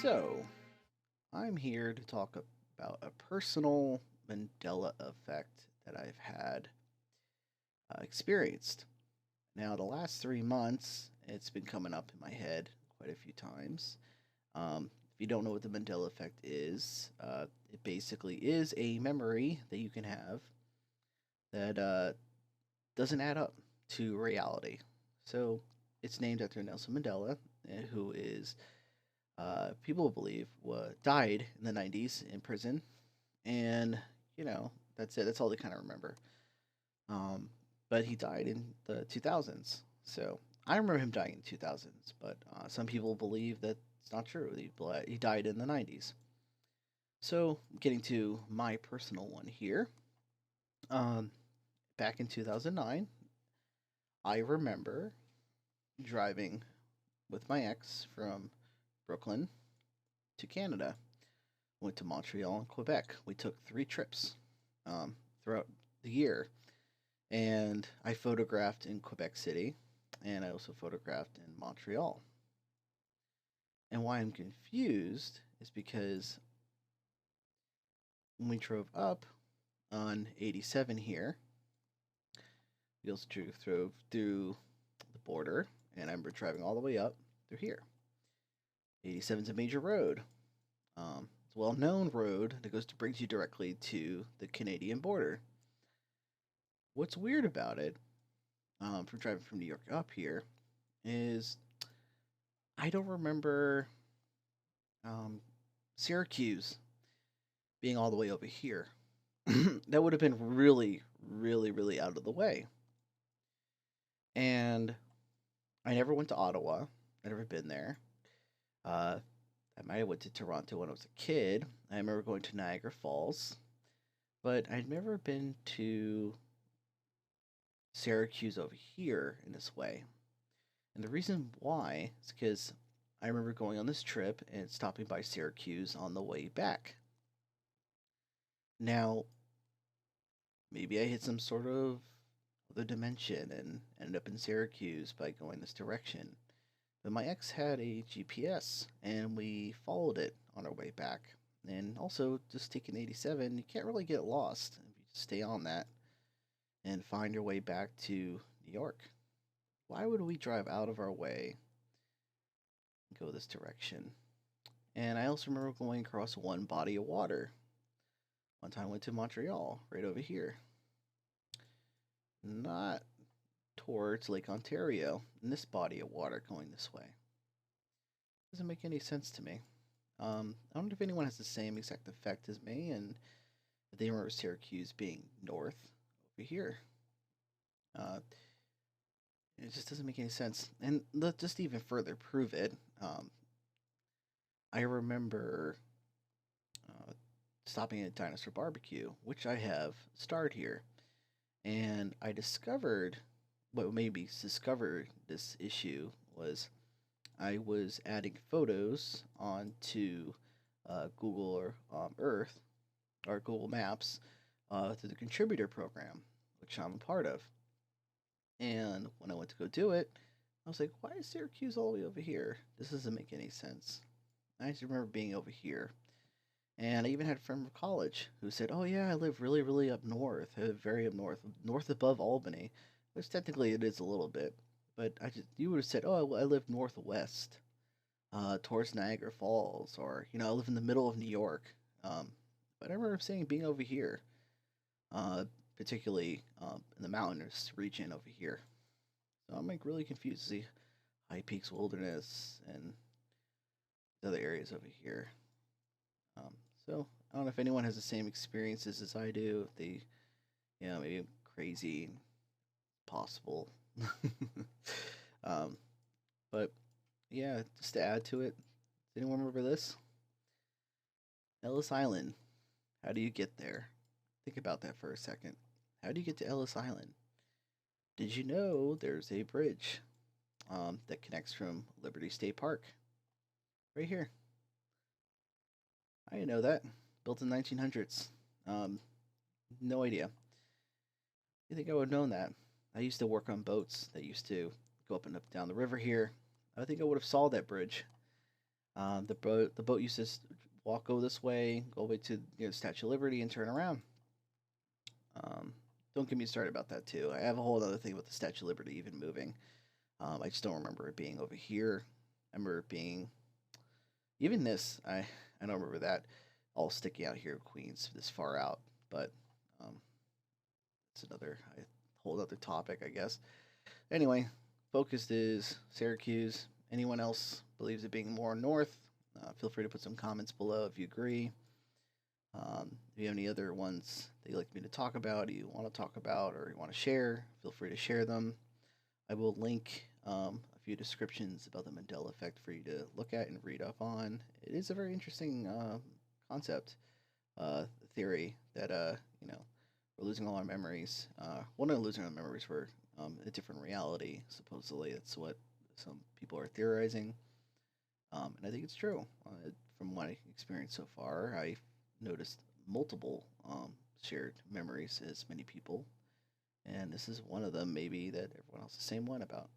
So, I'm here to talk about a personal Mandela effect that I've had experienced. Now, the last 3 months, it's been coming up in my head quite a few times. If you don't know what the Mandela effect is, it basically is a memory that you can have that doesn't add up to reality. So, it's named after Nelson Mandela, who is people believe died in the 90s in prison, and that's it. That's all they kind of remember. Um, but he died in the 2000s, so I remember him dying in the 2000s. But some people believe that it's not true. He died in the 90s. So getting to my personal one here, um, back in 2009, I remember driving with my ex from Brooklyn to Canada. Went to Montreal and Quebec. We took 3 trips throughout the year, and I photographed in Quebec City, and I also photographed in Montreal. And why I'm confused is because when we drove up on 87 here, we also drove through the border, and I remember driving all the way up through here. 87 is a major road. It's a well-known road that brings you directly to the Canadian border. What's weird about it, from driving from New York up here, is I don't remember um, Syracuse being all the way over here. That would have been really, really, really out of the way. And I never went to Ottawa. I'd never been there. Uh, I might have went to Toronto when I was a kid. I remember going to Niagara Falls, but I'd never been to Syracuse over here in this way. And the reason why is because I remember going on this trip and stopping by Syracuse on the way back. Now, maybe I hit some sort of other dimension and ended up in Syracuse by going this direction. But my ex had a GPS and we followed it on our way back. And also, just taking 87, you can't really get lost if you stay on that and find your way back to New York. Why would we drive out of our way and go this direction? And I also remember going across one body of water. One time I went to Montreal, right over here. Not towards Lake Ontario, in this body of water going this way. Doesn't make any sense to me. I don't know if anyone has the same exact effect as me, and if they remember Syracuse being north over here. Uh, it just doesn't make any sense. And let's just even further prove it. I remember stopping at Dinosaur Barbecue, which I have starred here, and I discovered what made me discover this issue was I was adding photos onto Google or Earth or Google Maps through the contributor program, which I'm a part of. And when I went to go do it, I was like, why is Syracuse all the way over here? This doesn't make any sense. I just remember being over here. And I even had a friend from college who said, oh, yeah, I live really, really up north, very up north, north above Albany, which technically it is a little bit. But you would have said, oh, I live northwest, towards Niagara Falls, or, I live in the middle of New York. But I remember saying being over here, uh, particularly in the mountainous region over here. So I'm like really confused to see High Peaks Wilderness and other areas over here. Um, so I don't know if anyone has the same experiences as I do. If they, maybe crazy, possible. um, but yeah, just to add to it, does anyone remember this? Ellis Island. How do you get there? Think about that for a second. How do you get to Ellis Island? Did you know there's a bridge that connects from Liberty State Park? Right here. I didn't know that. Built in 1900s. Um, no idea. You think I would have known that? I used to work on boats that used to go up and up down the river here. I think I would have saw that bridge. The boat used to go this way, go away to Statue of Liberty, and turn around. Um, don't get me started about that too. I have a whole other thing about the Statue of Liberty even moving. I just don't remember it being over here. I remember it being even this. I don't remember that all sticking out here, Queens, this far out. But um, it's another whole other topic, I guess. Anyway, focused is Syracuse. Anyone else believes it being more north? Feel free to put some comments below if you agree. If you have any other ones that you'd like me to talk about, you want to talk about, or you want to share, feel free to share them. I will link a few descriptions about the Mandela effect for you to look at and read up on. It is a very interesting concept, theory that we're losing all our memories. Well, not losing our memories, we're a different reality. Supposedly, that's what some people are theorizing, and I think it's true. From what I experienced so far, I noticed multiple shared memories as many people, and this is one of them. Maybe that everyone else is the same one about.